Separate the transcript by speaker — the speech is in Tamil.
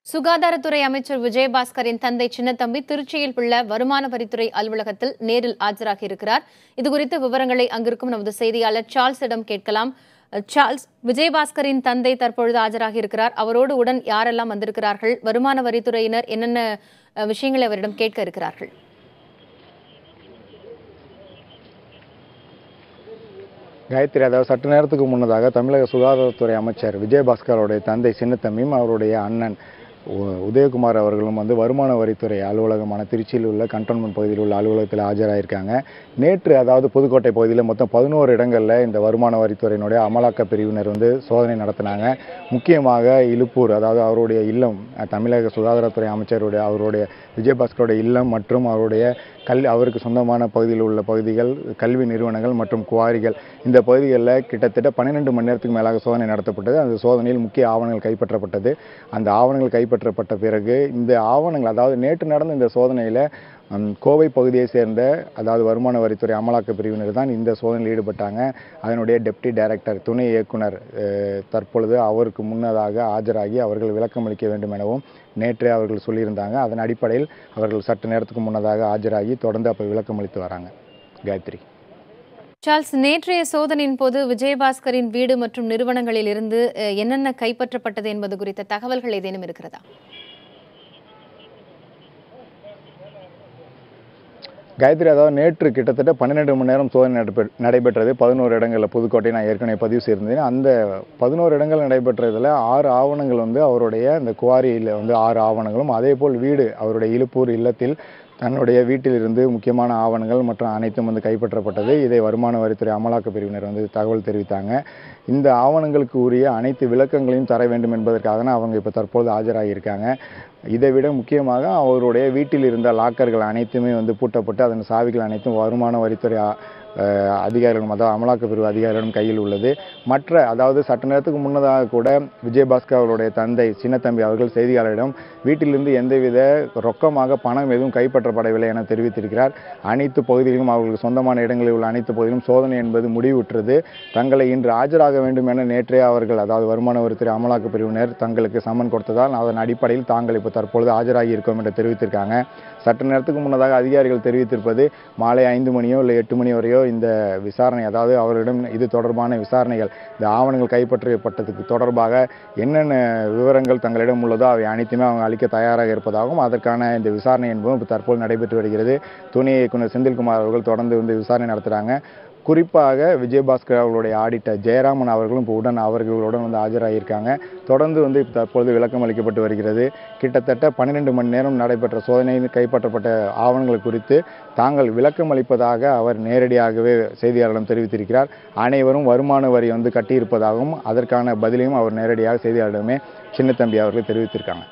Speaker 1: சுகாதாரத்துறை அமைச்சர் விஜயபாஸ்கரின் தந்தை சின்னத்தம்பி திருச்சியில் உள்ள வருமான வரித்துறை அலுவலகத்தில் நேரில் ஆஜராகியிருக்கிறார். இதுகுறித்த விவரங்களை அங்கிருக்கும் நமது செய்தியாளர் சார்ல்ஸிடம் கேட்கலாம். சார்ல்ஸ், விஜயபாஸ்கரின் தந்தை தற்பொழுது ஆஜராகியிருக்கிறார். அவரோடு உடன் யாரெல்லாம் வந்திருக்கிறார்கள்? வருமான வரித்துறையினர் என்னென்ன விஷயங்களை அவரிடம் கேட்க இருக்கிறார்கள்?
Speaker 2: காயத்ரி, அதாவது சற்று நேரத்துக்கு முன்னதாக தமிழக சுகாதாரத்துறை அமைச்சர் விஜயபாஸ்கருடைய தந்தை சின்னத்தம்பியும் அவருடைய அண்ணன் உதயகுமார் அவர்களும் வருமான வரித்துறை அலுவலகமான திருச்சியில் உள்ள கண்டோன்மெண்ட் பகுதியில் உள்ள அலுவலகத்தில் ஆஜராயிருக்காங்க. நேற்று அதாவது புதுக்கோட்டை பகுதியில் மொத்தம் 11 இடங்களில் இந்த வருமான வரித்துறையினுடைய அமலாக்க பிரிவினர் சோதனை நடத்தினாங்க. முக்கியமாக இலுப்பூர், அதாவது அவருடைய இல்லம், தமிழக சுகாதாரத்துறை அமைச்சருடைய அவருடைய விஜயபாஸ்கருடைய இல்லம் மற்றும் அவருடைய அவருக்கு சொந்தமான பகுதியில் உள்ள பகுதிகள், கல்வி நிறுவனங்கள் மற்றும் குவாரிகள், இந்த பகுதிகளில் கிட்டத்தட்ட 12 மணி நேரத்துக்கு மேலாக சோதனை நடத்தப்பட்டது. அந்த சோதனையில் முக்கிய ஆவணங்கள் கைப்பற்றப்பட்டது. அந்த ஆவணங்கள் கைப்பற்றப்பட்ட பிறகு இந்த ஆவணங்கள், அதாவது நேற்று நடந்த இந்த சோதனையில் கோவை பகுதியை சேர்ந்த, அதாவது வருமான வரித்துறை அமலாக்க பிரிவினர் தான் இந்த சோதனையில் ஈடுபட்டாங்க. அதனுடைய டெப்டி டைரக்டர், துணை இயக்குனர் தற்பொழுது அவருக்கு முன்னதாக ஆஜராகி அவர்கள் விளக்கம் அளிக்க வேண்டும் எனவும் நேற்றே அவர்கள் சொல்லியிருந்தாங்க. அதன் அடிப்படையில் அவர்கள் சற்று நேரத்துக்கு முன்னதாக ஆஜராகி தொடர்ந்து அப்போ விளக்கம் அளித்து வராங்க. காயத்ரி.
Speaker 1: சார்ல்ஸ், நேற்றைய சோதனையின் போது விஜயபாஸ்கரின் வீடு மற்றும் நிறுவனங்களில் இருந்து என்னென்ன கைப்பற்றப்பட்டது என்பது குறித்த தகவல்கள் ஏதேனும் இருக்கிறதா?
Speaker 2: காயத்ரி, அதாவது நேற்று கிட்டத்தட்ட 12 மணி நேரம் சோதனை நடைபெற்றது. 11 இடங்களில் புதுக்கோட்டை நான் ஏற்கனவே பதிவு செய்திருந்தேன். அந்த 11 இடங்கள் நடைபெற்றதில் 6 ஆவணங்கள் அவருடைய இந்த குவாரியில் 6 ஆவணங்களும், அதே போல் வீடு, அவருடைய இலுப்பூர் இல்லத்தில் தன்னுடைய வீட்டிலிருந்து முக்கியமான ஆவணங்கள் மற்றும் அனைத்தும் கைப்பற்றப்பட்டது. இதை வருமான வரித்துறை அமலாக்க பிரிவினர் தகவல் தெரிவித்தாங்க. இந்த ஆவணங்களுக்கு உரிய அனைத்து விளக்கங்களையும் தர வேண்டும் என்பதற்காக தான் அவங்க இப்போ தற்போது ஆஜராகியிருக்காங்க. இதைவிட முக்கியமாக அவருடைய வீட்டில் இருந்த லாக்கர்கள் அனைத்துமே பூட்டப்பட்டு அதன் சாவிகள் அனைத்தும் வருமான வரித்துறை அதிகாரிகளும், அதாவது அமலாக்க பிரிவு அதிகாரிகளும் கையில் உள்ளது. அதாவது சற்று நேரத்துக்கு முன்னதாக கூட விஜயபாஸ்கர் அவருடைய தந்தை சின்னத்தம்பி அவர்கள் செய்தியாளரிடம் வீட்டிலிருந்து எந்தவித ரொக்கமாக பணம் எதுவும் கைப்பற்றப்படவில்லை என தெரிவித்திருக்கிறார். அனைத்து பகுதிகளிலும், அவர்களுக்கு சொந்தமான இடங்களில் உள்ள அனைத்து பகுதியிலும் சோதனை என்பது முடிவுற்றது. தங்களை இன்று ஆஜராக வேண்டும் என நேற்றே அவர்கள், அதாவது வருமான வரித்துறை அமலாக்க பிரிவினர் தங்களுக்கு சம்மன் கொடுத்ததால் அதன் அடிப்படையில் தாங்கள் இப்போ தற்பொழுது ஆஜராகி இருக்கோம் என்று தெரிவித்திருக்காங்க. சற்று நேரத்துக்கு முன்னதாக அதிகாரிகள் தெரிவித்திருப்பது மாலை 5 மணியோ இல்லை 8 மணி வரையோ இந்த விசாரணை, அதாவது அவர்களிடம் இது தொடர்பான விசாரணைகள், இந்த ஆவணங்கள் கைப்பற்றப்பட்டதுக்கு தொடர்பாக என்னென்ன விவரங்கள் தங்களிடம் உள்ளதோ அவை அனைத்துமே அவங்க அளிக்க தயாராக இருப்பதாகவும், அதற்கான இந்த விசாரணை என்பதும் தற்போது நடைபெற்று வருகிறது. துணை இயக்குனர் செந்தில்குமார் அவர்கள் தொடர்ந்து விசாரணை நடத்துகிறாங்க. குறிப்பாக விஜயபாஸ்கர் அவர்களுடைய ஆடிட்டர் ஜெயராமன் அவர்களும் இப்போ அவர்களுடன் ஆஜராகியிருக்காங்க. தொடர்ந்து தற்பொழுது விளக்கம் அளிக்கப்பட்டு வருகிறது. கிட்டத்தட்ட 12 மணி நேரம் நடைபெற்ற சோதனையில் கைப்பற்றப்பட்ட ஆவணங்கள் குறித்து தாங்கள் விளக்கம் அளிப்பதாக அவர் நேரடியாகவே செய்தியாளரிடம் தெரிவித்திருக்கிறார். அனைவரும் வருமான வரி கட்டியிருப்பதாகவும் அதற்கான பதிலையும் அவர் நேரடியாக செய்தியாளரிடமே சின்னத்தம்பி அவர்கள் தெரிவித்திருக்காங்க.